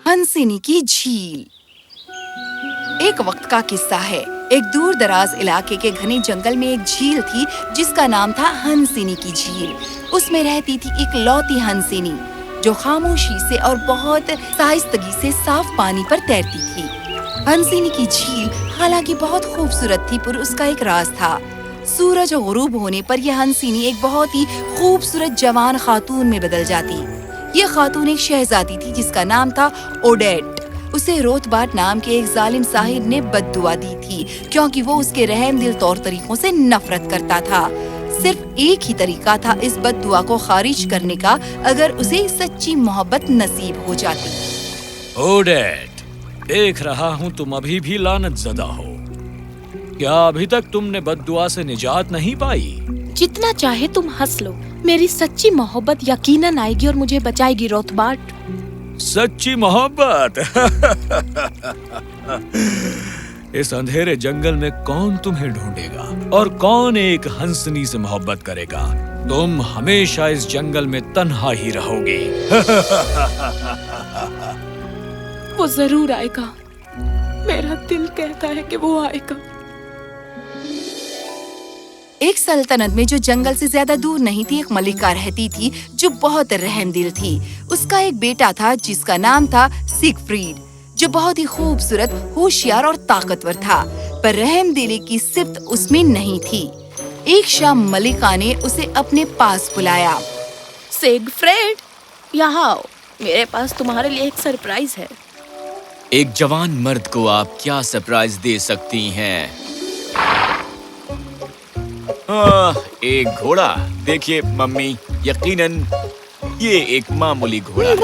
हंसिनी की झील। एक वक्त का किस्सा है। एक दूर दराज इलाके के घने जंगल में एक झील थी जिसका नाम था हंसिनी की झील। उसमें रहती थी एक लौती हंसिनी जो खामोशी से और बहुत साहिस्तगी से साफ पानी पर तैरती थी। हंसिनी की झील हालांकि बहुत खूबसूरत थी, पर उसका एक राज था। सूरज गुरूब होने पर यह हंसिनी एक बहुत ही खूबसूरत जवान खातून में बदल जाती। ये खातून एक शहजादी थी जिसका नाम था ओडेट। उसे रोतबाट नाम के एक जालिम साहिब ने बद्दुआ दी थी क्योंकि वो उसके रहमदिल तौर तरीकों से नफरत करता था। सिर्फ एक ही तरीका था इस बद्दुआ को खारिज करने का, अगर उसे सच्ची मोहब्बत नसीब हो जाती। ओडेट, देख रहा हूँ तुम अभी भी लानत ज़दा हो। क्या अभी तक तुमने बद्दुआ से निजात नहीं पाई? जितना चाहे तुम हंस लो, मेरी सच्ची मोहब्बत यकीनन आएगी और मुझे बचाएगी रोतबाट। सच्ची मोहब्बत? इस अंधेरे जंगल में कौन तुम्हें ढूंढेगा और कौन एक हंसनी से मोहब्बत करेगा? तुम हमेशा इस जंगल में तन्हा ही रहोगे। वो जरूर आएगा, मेरा दिल कहता है कि वो आएगा। एक सल्तनत में जो जंगल से ज्यादा दूर नहीं थी, एक मलिका रहती थी जो बहुत रहमदिल थी। उसका एक बेटा था जिसका नाम था सिगफ्रीड, जो बहुत ही खूबसूरत, होशियार और ताकतवर था, पर रहमदिली की सिफ्त उसमें नहीं थी। एक शाम मलिका ने उसे अपने पास बुलाया। सिगफ्रीड, यहाँ आओ, मेरे पास तुम्हारे लिए एक सरप्राइज है। एक जवान मर्द को आप क्या सरप्राइज दे सकती हैं? एक घोड़ा। देखिए मम्मी, यकीनन ये एक मामूली घोड़ा है।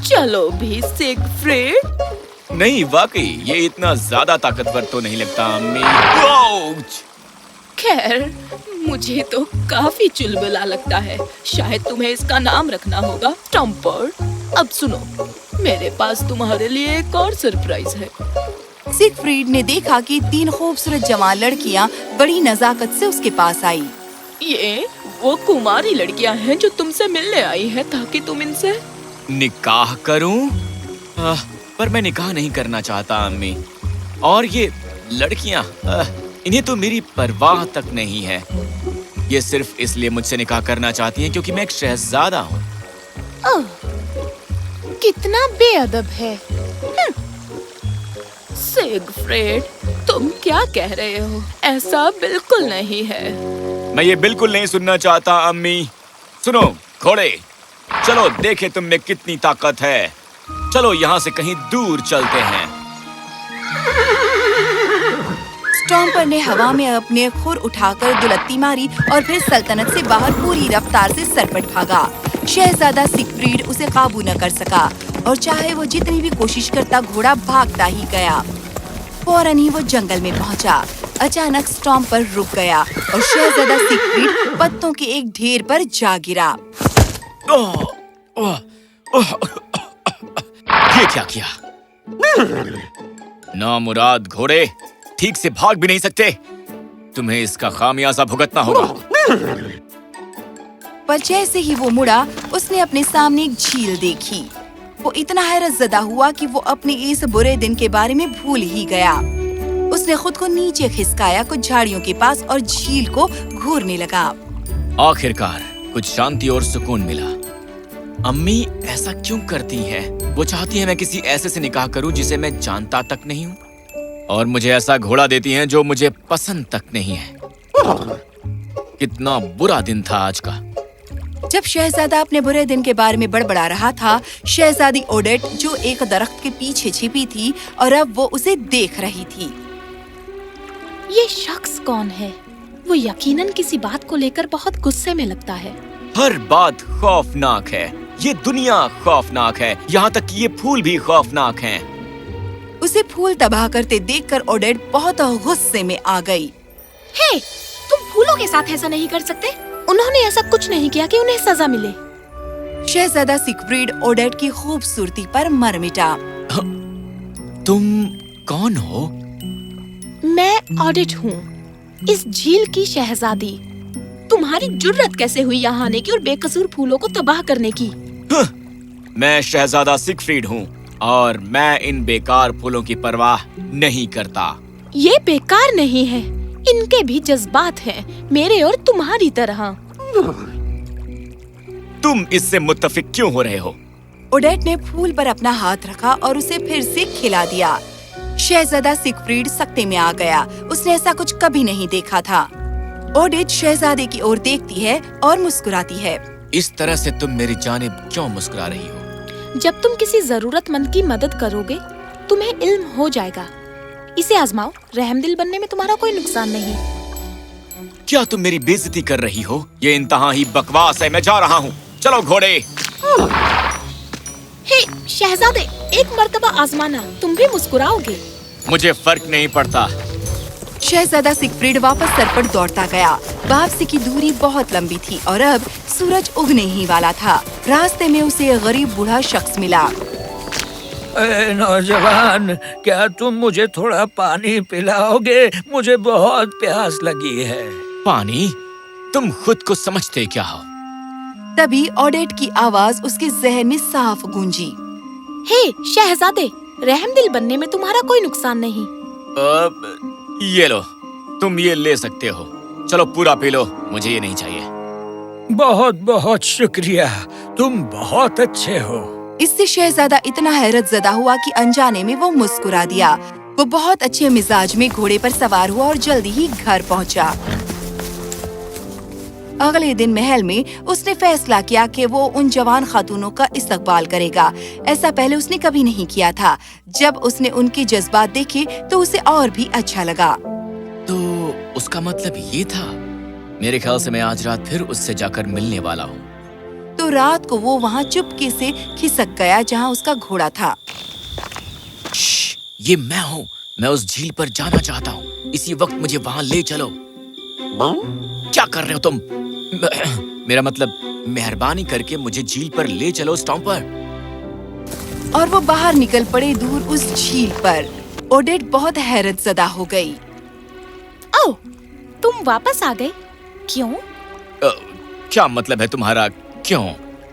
चलो भी सिगफ्रीड। नहीं, वाकई ये इतना ज्यादा ताकतवर तो नहीं लगता अम्मी। आउच! खैर, मुझे तो काफी चुलबुला लगता है। शायद तुम्हें इसका नाम रखना होगा स्टम्पर्ड। अब सुनो, मेरे पास तुम्हारे लिए एक और सरप्राइज है। सिगफ्रीड ने देखा कि 3 खूबसूरत जवान लड़कियां बड़ी नजाकत से उसके पास आई। ये वो कुमारी लड़कियां हैं जो तुमसे मिलने आई हैं ताकि तुम इनसे निकाह करूं? पर मैं निकाह नहीं करना चाहता अम्मी। और ये लड़कियां, इन्हें तो मेरी परवाह तक नहीं है। ये सिर्फ इसलिए मुझसे निकाह करना चाहती हैं क्योंकि मैं एक शहजादा हूँ। कितना बेअदब है। सिगफ्रीड, तुम क्या कह रहे हो? ऐसा बिल्कुल नहीं है। मैं ये बिल्कुल नहीं सुनना चाहता अम्मी। सुनो घोड़े, चलो देखे तुम में कितनी ताकत है। चलो यहाँ से कहीं दूर चलते हैं। स्टॉम्पर ने हवा में अपने खुर उठाकर दुलत्ती मारी और फिर सल्तनत से बाहर पूरी रफ्तार से सरपट भागा। शहजादा सिगफ्रीड उसे काबू न कर सका और चाहे वो जितनी भी कोशिश करता, घोड़ा भागता ही गया। फौरन ही वो जंगल में पहुंचा। अचानक स्टॉम्पर रुक गया और शहजादा सिगफ्रीड पत्तों के एक ढेर पर जा गिरा। ये क्या किया? नामुराद घोड़े, ठीक से भाग भी नहीं सकते। तुम्हें इसका खामियाजा भुगतना होगा। पर जैसे ही वो मुड़ा, उसने अपने सामने एक झील देखी। वो इतना हैरतज़दा हुआ कि वो अपने इस बुरे दिन के बारे में भूल ही गया। उसने खुद को नीचे खिसकाया कुछ झाड़ियों के पास और झील को घूरने लगा। आखिरकार कुछ शांति और सुकून मिला। अम्मी ऐसा क्यों करती हैं? वो चाहती हैं मैं किसी ऐसे से निकाह करूं जिसे मैं जानता तक नहीं हूं, और मुझे ऐसा घोड़ा देती हैं जो मुझे पसंद तक नहीं है। कितना बुरा दिन था आज का। जब शहजादा अपने बुरे दिन के बारे में बड़बड़ा रहा था, शहजादी ओडेट जो एक दरख्त के पीछे छिपी थी और अब वो उसे देख रही थी। ये शख्स कौन है? वो यकीनन किसी बात को लेकर बहुत गुस्से में लगता है। हर बात खौफनाक है। ये दुनिया खौफनाक है, यहाँ तक कि ये फूल भी खौफनाक हैं। उसे फूल तबाह करते देखकर ओडेट बहुत गुस्से में आ गई। हे, तुम फूलों के साथ ऐसा नहीं कर सकते। उन्होंने ऐसा कुछ नहीं किया कि उन्हें सजा मिले। शहजादा सिगफ्रीड ओडेट की खूबसूरती पर मर मिटा। तुम कौन हो? मैं ओडेट हूँ, इस झील की शहजादी। तुम्हारी जुर्रत कैसे हुई यहाँ आने की और बेकसूर फूलों को तबाह करने की? मैं शहजादा सिगफ्रीड हूँ और मैं इन बेकार फूलों की परवाह नहीं करता। ये बेकार नहीं है, इनके भी जज्बात हैं, मेरे और तुम्हारी तरह। तुम इससे मुत्तफिक क्यों हो रहे हो? ओडेट ने फूल पर अपना हाथ रखा और उसे फिर से खिला दिया। शहजादा सिगफ्रीड सकते में आ गया। उसने ऐसा कुछ कभी नहीं देखा था। ओडेट शहजादे की ओर देखती है और मुस्कुराती है। इस तरह से तुम मेरी जानिब क्यों मुस्कुरा रही हो? जब तुम किसी जरूरतमंद की मदद करोगे, तुम्हें इल्म हो जाएगा। इसे आजमाओ, रहमदिल बनने में तुम्हारा कोई नुकसान नहीं। क्या तुम मेरी बेइज्जती कर रही हो? ये इंतहा ही बकवास है। मैं जा रहा हूँ। चलो घोड़े। हे शहजादे, एक मर्तबा आजमाना, तुम भी मुस्कुराओगे। मुझे फर्क नहीं पड़ता। शहजादा सिगफ्रीड वापस सर पर दौड़ता गया। वापसी की दूरी बहुत लंबी थी और अब सूरज उगने ही वाला था। रास्ते में उसे एक गरीब बूढ़ा शख्स मिला। ए नौजवान, क्या तुम मुझे थोड़ा पानी पिलाओगे? मुझे बहुत प्यास लगी है। पानी? तुम खुद को समझते क्या हो? तभी ओडेट की आवाज उसके जहन में साफ गूंजी। हे शहजादे, रहमदिल बनने में तुम्हारा कोई नुकसान नहीं। ये लो, तुम ये ले सकते हो। चलो पूरा पी लो, मुझे ये नहीं चाहिए। बहुत बहुत शुक्रिया, तुम बहुत अच्छे हो। इससे शहजादा इतना हैरत ज़दा हुआ कि अनजाने में वो मुस्कुरा दिया। वो बहुत अच्छे मिजाज में घोड़े पर सवार हुआ और जल्दी ही घर पहुंचा। अगले दिन महल में उसने फैसला किया कि वो उन जवान खातूनों का इस्तकबाल करेगा। ऐसा पहले उसने कभी नहीं किया था। जब उसने उनके जज्बात देखे तो उसे और भी अच्छा लगा। तो उसका मतलब ये था। मेरे ख्याल से मैं आज रात फिर उससे जाकर मिलने वाला हूँ। तो रात को वो वहाँ चुपके से खिसक गया जहाँ उसका घोड़ा था। ये मैं हूँ। मैं उस झील पर जाना चाहता हूँ। इसी वक्त मुझे वहाँ ले चलो। क्या कर रहे हो तुम? मेरा मतलब, मेहरबानी करके मुझे झील पर ले चलो स्टॉम्पर। और वो बाहर निकल पड़े दूर उस झील पर। ओडेट बहुत हैरत ज़दा हो गई। ओह, तुम वापस आ गए? क्यों? क्या मतलब है तुम्हारा क्यों?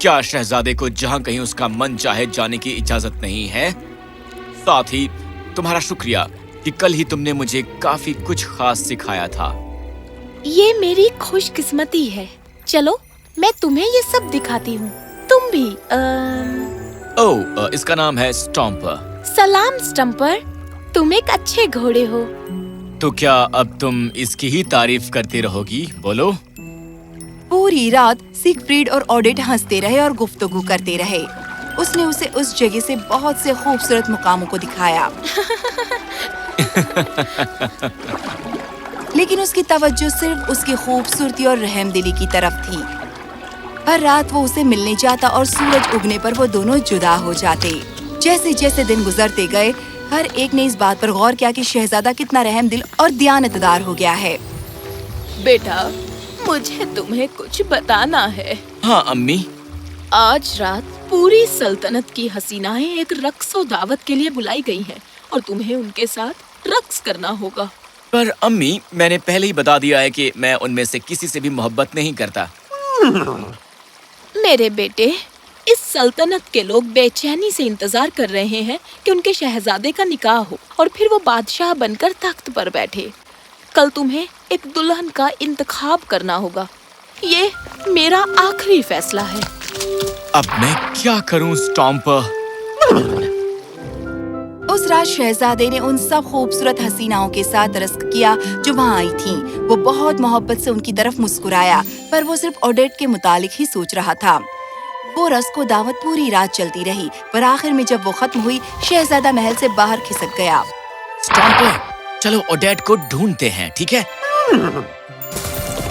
क्या शहजादे को जहाँ कहीं उसका मन चाहे जाने की इजाजत नहीं है? साथ ही तुम्हारा शुक्रिया कि कल ही तुमने मुझे काफी कुछ खास सिखाया था। ये मेरी खुशकिस्मती है। चलो, मैं तुम्हें ये सब दिखाती हूँ। तुम भी इसका नाम है स्टॉम्पर। सलाम स्टम्पर, तुम एक अच्छे घोड़े हो। तो क्या अब तुम इसकी ही तारीफ करती रहोगी? बोलो। पूरी रात सिगफ्रीड और ओडेट हंसते रहे और गुफ्तगू करते रहे। उसने उसे उस जगह से बहुत से खूबसूरत मुकामों को दिखाया। लेकिन उसकी तवज्जो सिर्फ उसकी खूबसूरती और रहमदिली की तरफ थी। हर रात वो उसे मिलने जाता और सूरज उगने पर वो दोनों जुदा हो जाते। जैसे जैसे दिन गुजरते गए, हर एक ने इस बात पर गौर किया कि शहजादा कितना रहमदिल और दियानतदार हो गया है। बेटा, मुझे तुम्हें कुछ बताना है। हाँ अम्मी। आज रात पूरी सल्तनत की हसीनाएं एक रक्सो दावत के लिए बुलाई गई हैं और तुम्हें उनके साथ रक्स करना होगा। पर अम्मी, मैंने पहले ही बता दिया है कि मैं उनमें से किसी से भी मोहब्बत नहीं करता। मेरे बेटे, इस सल्तनत के लोग बेचैनी से इंतजार कर रहे हैं कि उनके शहजादे का निकाह हो और फिर वो बादशाह बनकर तख्त पर बैठे। कल तुम्हें एक दुल्हन का इंतखाब करना होगा। ये मेरा आखिरी फैसला है। अब मैं क्या करूं स्टॉम्पर? उस रात शहजादे ने उन सब खूबसूरत हसीनाओं के साथ रस्क किया जो वहाँ आई थीं। वो बहुत मोहब्बत से उनकी तरफ मुस्कुराया, पर वो सिर्फ ओडेट के मुतालिक ही सोच रहा था। वो रस्क व दावत पूरी रात चलती रही, पर आखिर में जब वो खत्म हुई, शहजादा महल से बाहर खिसक गया। स्टॉम्पर, चलो ओडेट को ढूंढते हैं, ठीक है?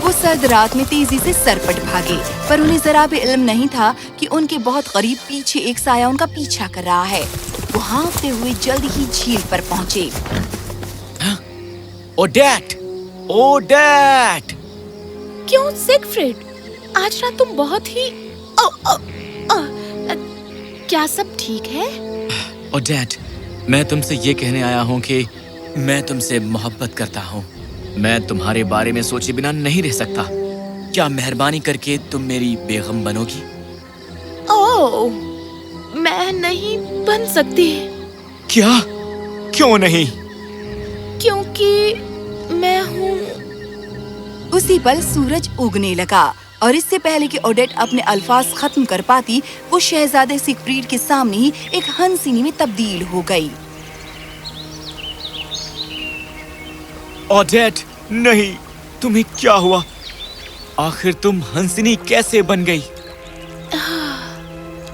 वो सर्द रात में तेजी से सरपट भागे, पर उन्हें जरा भी इल्म नहीं था कि उनके बहुत करीब पीछे एक साया उनका पीछा कर रहा है। वो हाँफते हुए जल्दी ही झील पर पहुँचे। ओडेट! ओडेट! क्यों सिगफ्रीड, आज रात तुम बहुत ही क्या सब ठीक है? ओडेट, मैं तुमसे ये कहने आया हूँ कि मैं तुमसे मोहब्बत करता हूँ। मैं तुम्हारे बारे में सोचे बिना नहीं रह सकता। क्या मेहरबानी करके तुम मेरी बेगम बनोगी? ओह, मैं नहीं बन सकती क्या? क्यों नहीं? क्योंकि मैं हूँ। उसी पल सूरज उगने लगा और इससे पहले कि ओडेट अपने अल्फाज खत्म कर पाती, वो शहजादे सिगफ्रीड के सामने ही एक हंसिनी में तब्दील हो गई। ओडेट, नहीं, तुम्हें क्या हुआ? आखिर तुम हंसिनी कैसे बन गई?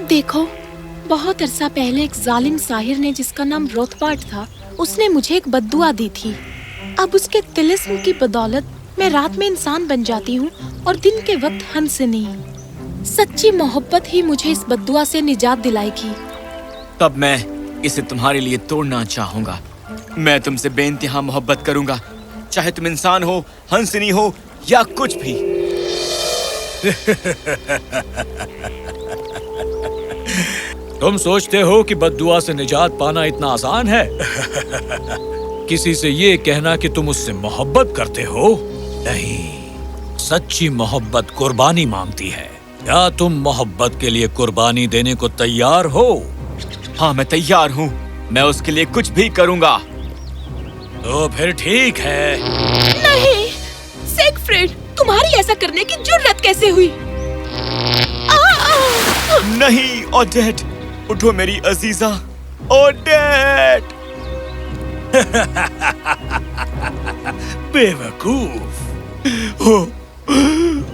देखो, बहुत अरसा पहले एक जालिम साहिर ने, जिसका नाम रोथबार्ट था, उसने मुझे एक बद्दुआ दी थी। अब उसके तिलिस्म की बदौलत मैं रात में इंसान बन जाती हूँ और दिन के वक्त हंसिनी। सच्ची मोहब्बत ही मुझे इस बद्दुआ से निजात दिलाएगी। तब मैं इसे तुम्हारे लिए तोड़ना चाहूंगा। मैं तुमसे बेइंतहा मोहब्बत करूंगा, चाहे तुम इंसान हो, हंसिनी हो या कुछ भी। तुम सोचते हो कि बद्दुआ से निजात पाना इतना आसान है? किसी से ये कहना कि तुम उससे मोहब्बत करते हो? नहीं, सच्ची मोहब्बत कुर्बानी मांगती है। क्या तुम मोहब्बत के लिए कुर्बानी देने को तैयार हो? हाँ, मैं तैयार हूँ। मैं उसके लिए कुछ भी करूंगा। तो फिर ठीक है। नहीं, सिगफ्रीड, तुम्हारी ऐसा करने की जुर्रत कैसे हुई? नहीं ओडेट, उठो मेरी अजीजा। ओडेट! बेवकूफ।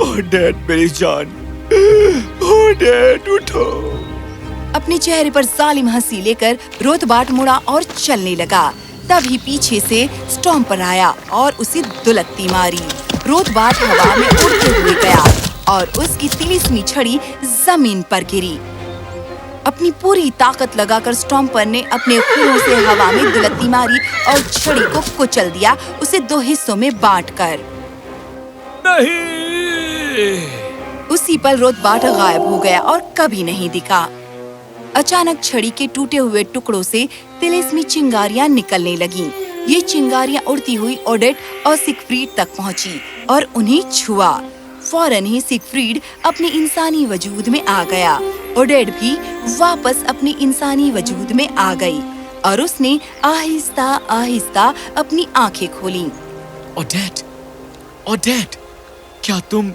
ओडेट मेरी जान, ओडेट उठो। अपने चेहरे पर जालिम हंसी लेकर रोथबार्ट मुड़ा और चलने लगा। तभी पीछे से स्टॉम्पर आया और उसे दुलत्ती मारी। रोथबार्ट हवा में उड़ते हुए गया और उसकी तिलिस्मी छड़ी जमीन पर गिरी। अपनी पूरी ताकत लगाकर स्टॉम्पर ने अपने खूरों से हवा में दुलत्ती मारी और छड़ी को कुचल दिया, उसे 2 हिस्सों में बांटकर। नहीं! उसी पल रोथबार्ट गायब हो गया और कभी नहीं दिखा। अचानक छड़ी के टूटे हुए टुकड़ों से तिलिस्मी चिंगारियां निकलने लगीं। ये चिंगारियां उड़ती हुई ओडेट और सिगफ्रीड तक पहुंची और उन्हें छुआ। फौरन ही सिगफ्रीड अपने इंसानी वजूद में आ गया। ओडेट भी वापस अपने इंसानी वजूद में आ गई और उसने आहिस्ता आहिस्ता अपनी आंखें खोलीं। ओडेट, ओडेट, क्या तुम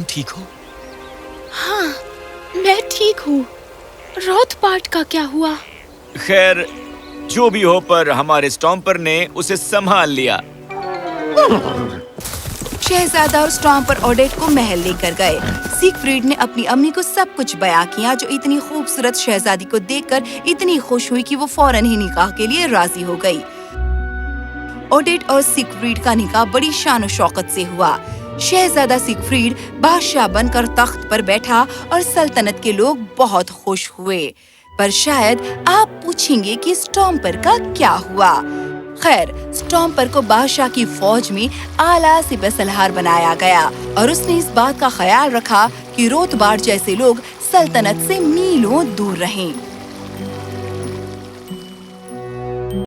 ठीक हो? हाँ, मैं ठीक हूँ। रोथबार्ट का क्या हुआ? खैर, जो भी हो, पर हमारे स्टॉम्पर ने उसे संभाल लिया। शहजादा और स्टॉम्पर ओडेट को महल लेकर गए। सिगफ्रीड ने अपनी अम्मी को सब कुछ बयां किया, जो इतनी खूबसूरत शहजादी को देखकर इतनी खुश हुई कि वो फौरन ही निकाह के लिए राजी हो गई। ओडेट और सिगफ्रीड का निकाह बड़ी शान और शौकत से हुआ। शहजादा सिगफ्रीड बादशाह बनकर तख्त पर बैठा और सल्तनत के लोग बहुत खुश हुए। पर शायद आप पूछेंगे कि स्टॉम्पर का क्या हुआ। खैर, स्टॉम्पर को बादशाह की फौज में आला सिपहसालार बनाया गया और उसने इस बात का ख्याल रखा कि रोथबार्ट जैसे लोग सल्तनत से मीलों दूर रहें।